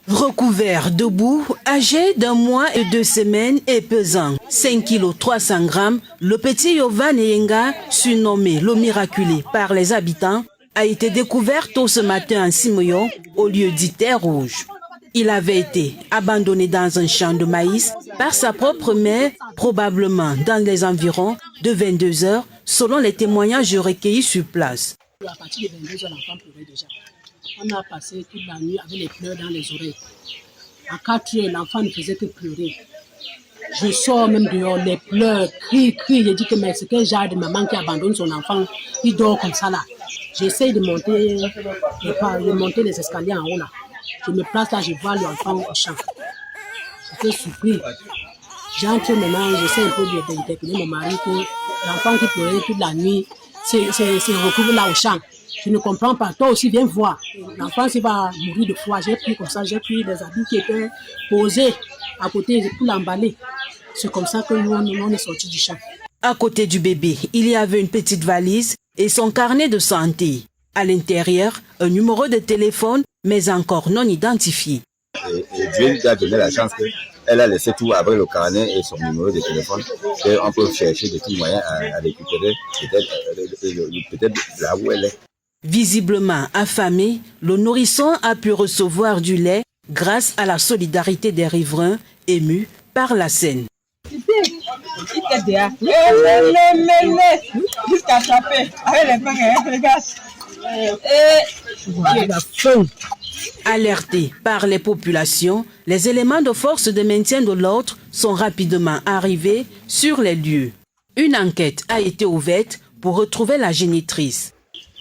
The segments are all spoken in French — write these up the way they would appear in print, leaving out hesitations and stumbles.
Recouvert de boue, âgé d'un mois et 2 semaines et pesant 5 kg 300 grammes, le petit Yovan Yenga, surnommé le miraculé par les habitants, a été découvert tôt ce matin en Simoyo, au lieu dit Terre Rouge. Il avait été abandonné dans un champ de maïs par sa propre mère, probablement dans les environs de 22 heures, selon les témoignages recueillis sur place. À partir de 22 heures, l'enfant pleurait déjà. On a passé toute la nuit avec les pleurs dans les oreilles. À 4 heures, l'enfant ne faisait que pleurer. Je sors même dehors, les pleurs, crie. Je dis que mais c'est quel genre de maman qui abandonne son enfant, il dort comme ça là. J'essaie de monter les escaliers en haut là. Je me place là, je vois l'enfant au champ. Je suis surpris. J'entre maintenant, j'essaie un peu d'interpeller mon mari que l'enfant qui pleurait toute la nuit c'est retrouvé là au champ. Je ne comprends pas. Toi aussi, viens voir. L'enfant, s'il va mourir de froid. J'ai pris comme ça, j'ai pris des habits qui étaient posés à côté pour l'emballer. C'est comme ça que nous, on est sortis du champ. À côté du bébé, il y avait une petite valise et son carnet de santé. À l'intérieur, un numéro de téléphone, mais encore non identifié. Et Dieu lui a donné la chance qu'elle a laissé tout avec le carnet et son numéro de téléphone. Et on peut chercher de tout moyen à récupérer peut-être là où elle est. Visiblement affamé, le nourrisson a pu recevoir du lait grâce à la solidarité des riverains émus par la scène. Alertés par les populations, les éléments de force de maintien de l'ordre sont rapidement arrivés sur les lieux. Une enquête a été ouverte pour retrouver la génitrice.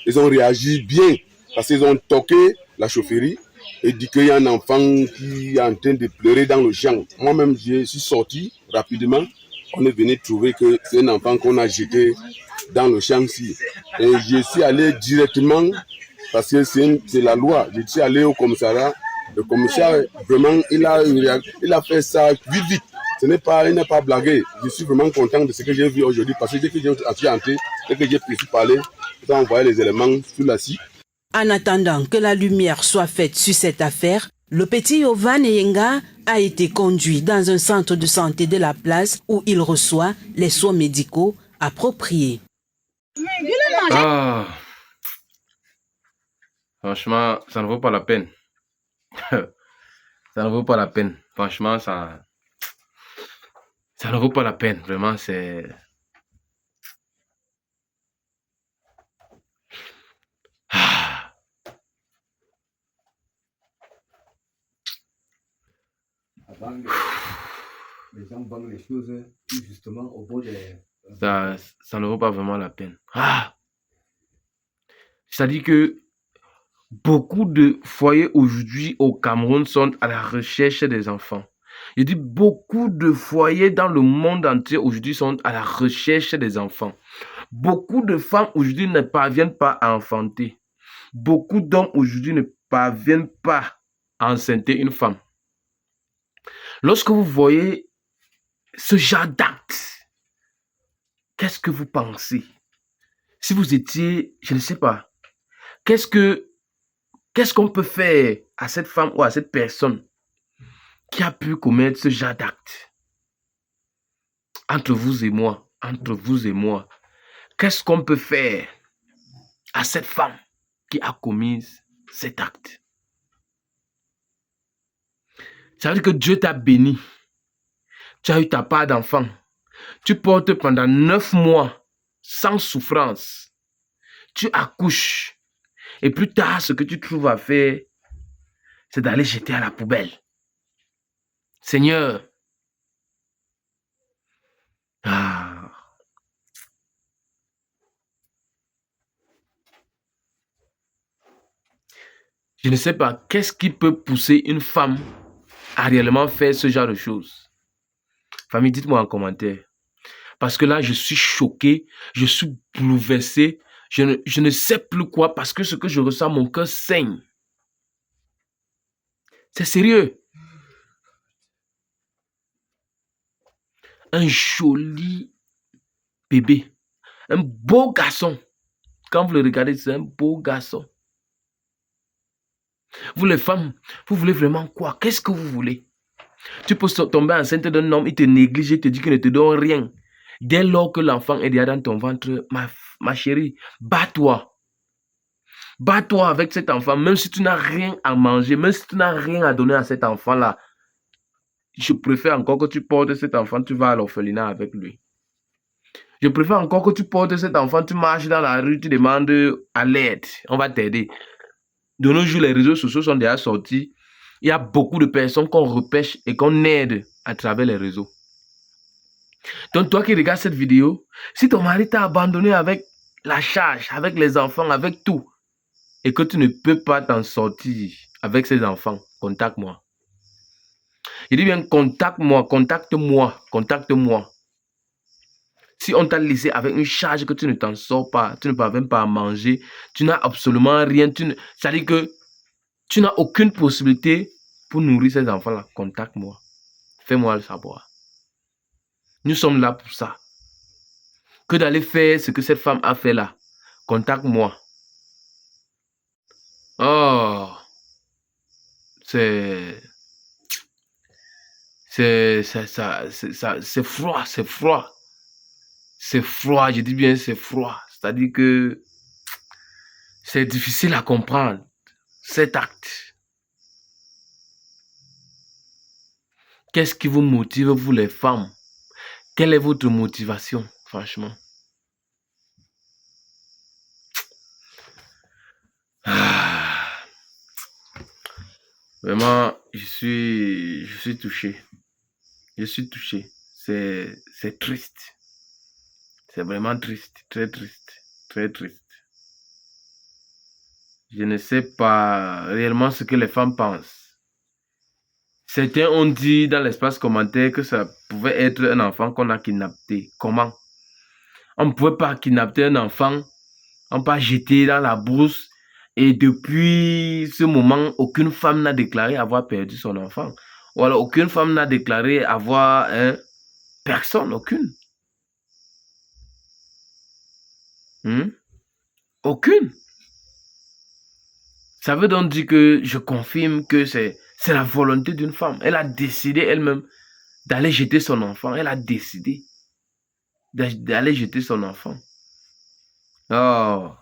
Ils ont réagi bien parce qu'ils ont toqué la chaufferie et dit qu'il y a un enfant qui est en train de pleurer dans le champ. Moi-même, je suis sorti rapidement. On est venu trouver que c'est un enfant qu'on a jeté dans le champ-ci. Et je suis allé directement, parce que c'est la loi, je suis allé au commissariat. Le commissaire, vraiment, il a fait ça vite, vite. Il n'est pas blagué. Je suis vraiment content de ce que j'ai vu aujourd'hui parce que dès que j'ai entré, dès que j'ai pu parler, j'ai envoyé les éléments sur la scie. En attendant que la lumière soit faite sur cette affaire, le petit Yovan Yenga a été conduit dans un centre de santé de la place où il reçoit les soins médicaux appropriés. Ah. Franchement, ça ne vaut pas la peine. Ça ne vaut pas la peine. Franchement, ça ne vaut pas la peine. Vraiment, c'est... Les gens vendent les choses justement au bord des... Ça ne vaut pas vraiment la peine. C'est-à-dire que beaucoup de foyers aujourd'hui au Cameroun sont à la recherche des enfants. Je dis beaucoup de foyers dans le monde entier aujourd'hui sont à la recherche des enfants. Beaucoup de femmes aujourd'hui ne parviennent pas à enfanter. Beaucoup d'hommes aujourd'hui ne parviennent pas à enceinter une femme. Lorsque vous voyez ce genre d'acte, qu'est-ce que vous pensez? Si vous étiez, je ne sais pas, qu'est-ce qu'on peut faire à cette femme ou à cette personne qui a pu commettre ce genre d'acte? Entre vous et moi, qu'est-ce qu'on peut faire à cette femme qui a commis cet acte? Ça veut dire que Dieu t'a béni. Tu as eu ta part d'enfant. Tu portes pendant 9 mois sans souffrance. Tu accouches. Et plus tard, ce que tu trouves à faire, c'est d'aller jeter à la poubelle. Seigneur, je ne sais pas, qu'est-ce qui peut pousser une femme à réellement faire ce genre de choses? Famille, dites-moi en commentaire. Parce que là, je suis choqué, je suis bouleversé, je ne sais plus quoi parce que ce que je ressens, mon cœur saigne. C'est sérieux. Un joli bébé, un beau garçon, Quand vous le regardez, c'est un beau garçon. Vous les femmes, vous voulez vraiment quoi? Qu'est-ce que vous voulez? Tu peux tomber enceinte d'un homme, il te néglige, il te dit qu'il ne te donne rien. Dès lors que l'enfant est déjà dans ton ventre, ma chérie, bats-toi. Bats-toi avec cet enfant, même si tu n'as rien à manger, même si tu n'as rien à donner à cet enfant-là. Je préfère encore que tu portes cet enfant, tu vas à l'orphelinat avec lui. Je préfère encore que tu portes cet enfant, tu marches dans la rue, tu demandes à l'aide, on va t'aider. De nos jours, les réseaux sociaux sont déjà sortis. Il y a beaucoup de personnes qu'on repêche et qu'on aide à travers les réseaux. Donc, toi qui regardes cette vidéo, si ton mari t'a abandonné avec la charge, avec les enfants, avec tout, et que tu ne peux pas t'en sortir avec ces enfants, contacte-moi. Je dis bien, contacte-moi, contacte-moi. Si on t'a laissé avec une charge que tu ne t'en sors pas, tu ne parviens pas à manger, tu n'as absolument rien, c'est-à-dire que tu n'as aucune possibilité pour nourrir ces enfants-là, contacte-moi. Fais-moi le savoir. Nous sommes là pour ça. Que d'aller faire ce que cette femme a fait là. Contacte-moi. Oh, c'est froid, c'est froid. C'est froid, je dis bien c'est froid. C'est-à-dire que c'est difficile à comprendre, cet acte. Qu'est-ce qui vous motive, vous les femmes? Quelle est votre motivation, franchement? Vraiment, je suis touché. Je suis touché. C'est triste. C'est vraiment triste, très triste, très triste. Je ne sais pas réellement ce que les femmes pensent. Certains ont dit dans l'espace commentaire que ça pouvait être un enfant qu'on a kidnappé. Comment? On ne pouvait pas kidnapper un enfant, on ne peut pas jeter dans la brousse. Et depuis ce moment, aucune femme n'a déclaré avoir perdu son enfant. Ou alors aucune femme n'a déclaré avoir personne, aucune. Aucune. Ça veut donc dire que je confirme que c'est la volonté d'une femme. Elle a décidé elle-même d'aller jeter son enfant. Elle a décidé d'aller jeter son enfant. Oh.